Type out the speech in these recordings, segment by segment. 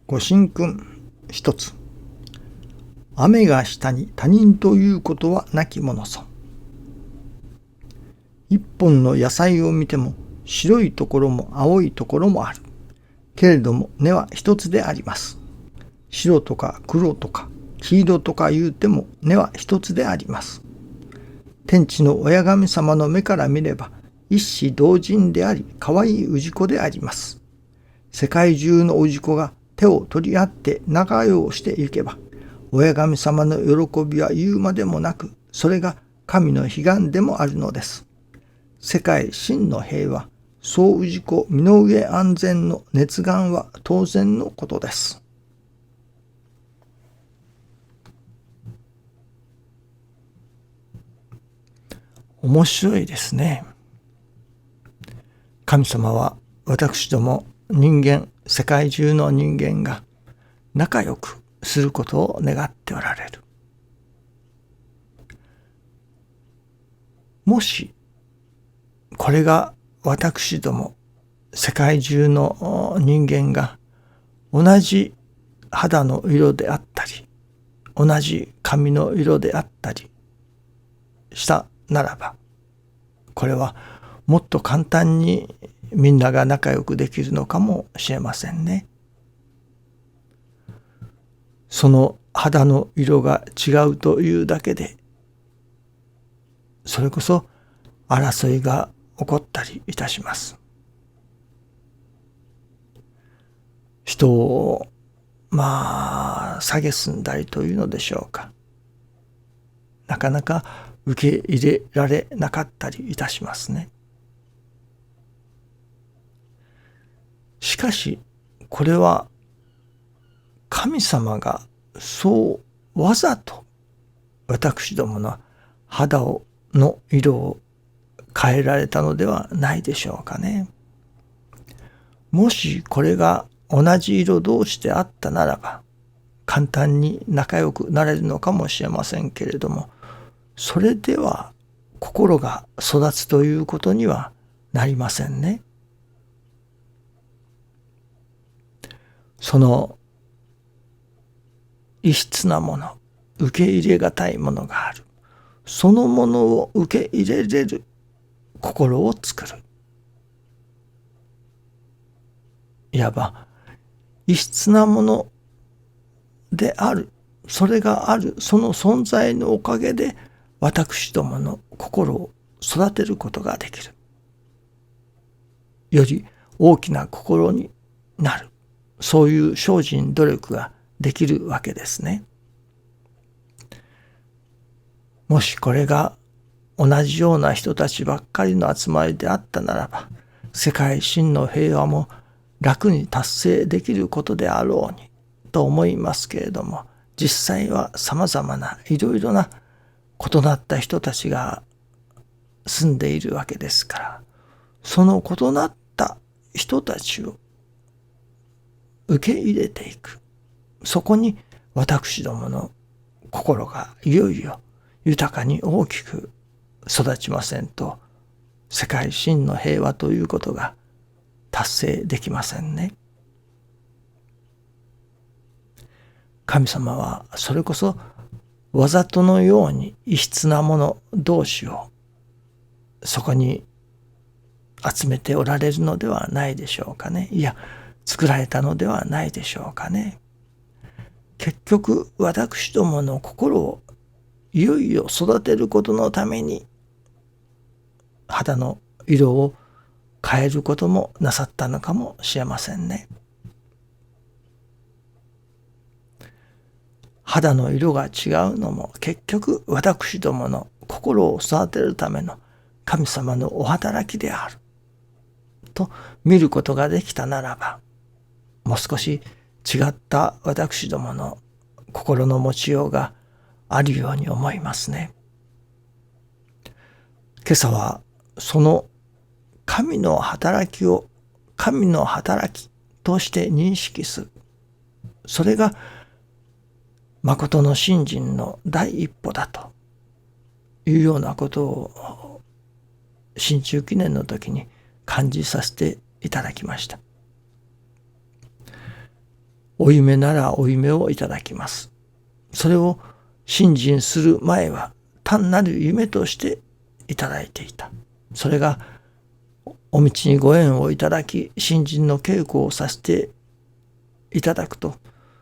ご神君一つ。雨が下に他人ということはなきものぞ。一本の野菜を見ても白いところも青いところもある。けれども根は一つであります。白とか黒とか黄色とか言うても根は一つであります。天地の親神様の目から見れば一子同人であり可愛い氏子であります。世界中の氏子が手を取り合って仲良うしていけば親神様の喜びは言うまでもなく、それが神の悲願でもあるのです。世界真の平和、総氏子身の上安全の熱願は当然のことです。面白いですね。神様は私ども人間、世界中の人間が仲良くすることを願っておられる。もしこれが私ども世界中の人間が同じ肌の色であったり、同じ髪の色であったりしたならば、これはもっと簡単にみんなが仲良くできるのかもしれませんね。その肌の色が違うというだけで、それこそ争いが起こったりいたします。人を蔑んだりというのでしょうか。なかなか受け入れられなかったりいたしますね。しかしこれは神様がそうわざと私どもの肌の色を変えられたのではないでしょうかね。もしこれが同じ色同士であったならば簡単に仲良くなれるのかもしれませんけれども、それでは心が育つということにはなりませんね。その異質なもの、受け入れがたいものがある。そのものを受け入れれる心を作る。いわば異質なものである、それがある、その存在のおかげで私どもの心を育てることができる。より大きな心になる。そういう精進努力ができるわけですね。もしこれが同じような人たちばっかりの集まりであったならば、世界真の平和も楽に達成できることであろうにと思いますけれども、実際は様々ないろいろな異なった人たちが住んでいるわけですから、その異なった人たちを受け入れていく。そこに私どもの心がいよいよ豊かに大きく育ちませんと、世界真の平和ということが達成できませんね。神様はそれこそわざとのように異質なもの同士をそこに集めておられるのではないでしょうかね。いや、作られたのではないでしょうかね。結局私どもの心をいよいよ育てることのために肌の色を変えることもなさったのかもしれませんね。肌の色が違うのも結局私どもの心を育てるための神様のお働きであると見ることができたならば、もう少し違った私どもの心の持ちようがあるように思いますね。今朝はその神の働きを神の働きとして認識する。それが誠の信心の第一歩だというようなことを新中記念の時に感じさせていただきました。お夢ならお夢をいただきます。それを信心する前は単なる夢としていただいていた。それがお道にご縁をいただき、信心の稽古をさせていただくと、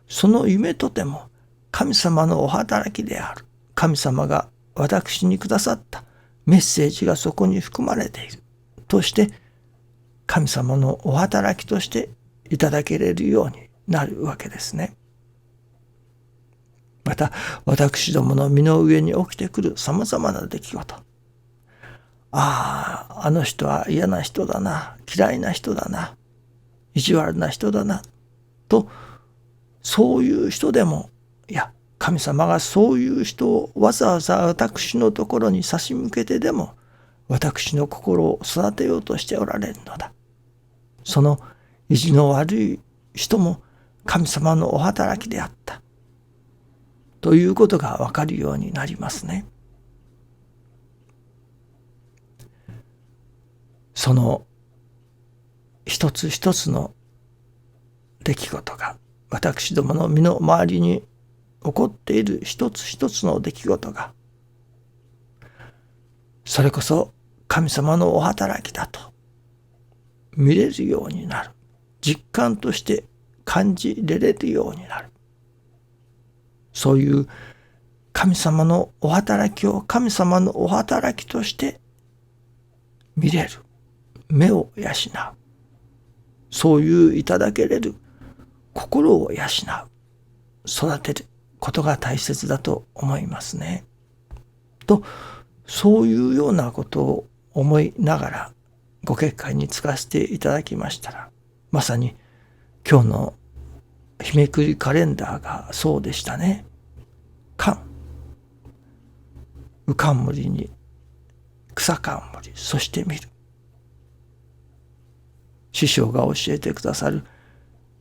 その夢とても神様のお働きである。神様が私にくださったメッセージがそこに含まれているとして、神様のお働きとしていただけれるようになるわけですね。また私どもの身の上に起きてくるさまざまな出来事、あの人は嫌な人だな、嫌いな人だな、意地悪な人だなと、そういう人でも、いや神様がそういう人をわざわざ私のところに差し向けてでも私の心を育てようとしておられるのだ。その意地の悪い人も神様のお働きであったということがわかるようになりますね。その一つ一つの出来事が、私どもの身の回りに起こっている一つ一つの出来事が、それこそ神様のお働きだと見れるようになる。実感として感じれるようになる。そういう神様のお働きを神様のお働きとして見れる。目を養う。そういういただけれる心を養う。育てることが大切だと思いますね。と、そういうようなことを思いながらご結会につかせていただきましたら、まさに今日の日めくりカレンダーがそうでしたね。うかんむりに草冠、そして見る。師匠が教えてくださる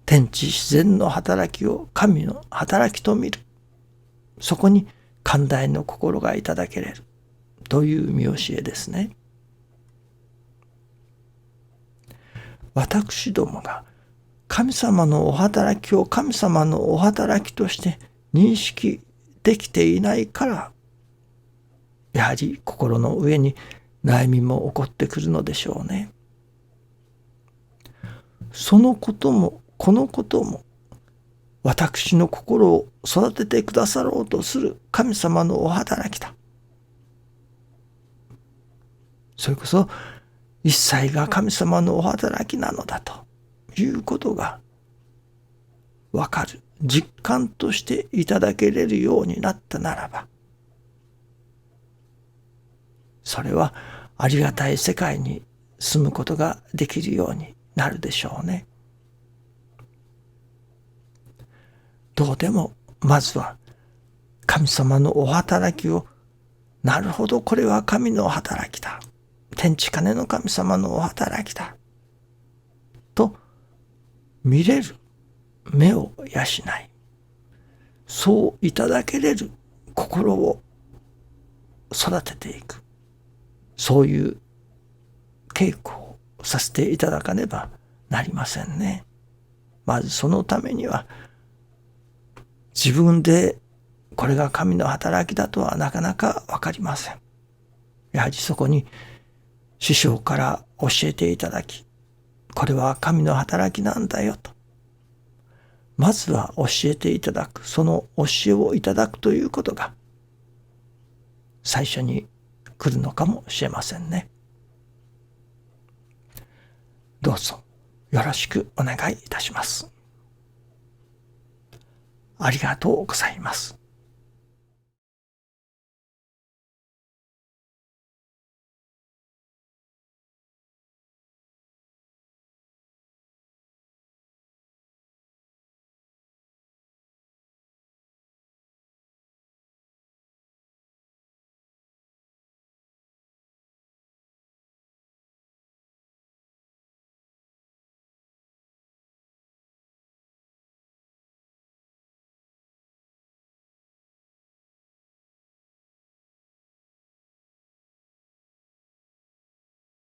天地自然の働きを神の働きと見る。そこに寛大の心がいただけれるという見教えですね。私どもが神様のお働きを神様のお働きとして認識できていないから、やはり心の上に悩みも起こってくるのでしょうね。そのこともこのことも、私の心を育ててくださろうとする神様のお働きだ。それこそ一切が神様のお働きなのだということがわかる、実感としていただけれるようになったならば、それはありがたい世界に住むことができるようになるでしょうね。どうでもまずは神様のお働きを、なるほどこれは神の働きだ、天地金の神様のお働きだと見れる目を養い、そういただけれる心を育てていく、そういう稽古をさせていただかねばなりませんね。まずそのためには、自分でこれが神の働きだとはなかなかわかりません。やはりそこに師匠から教えていただき、これは神の働きなんだよと、まずは教えていただく、その教えをいただくということが最初に来るのかもしれませんね。どうぞよろしくお願いいたします。ありがとうございます。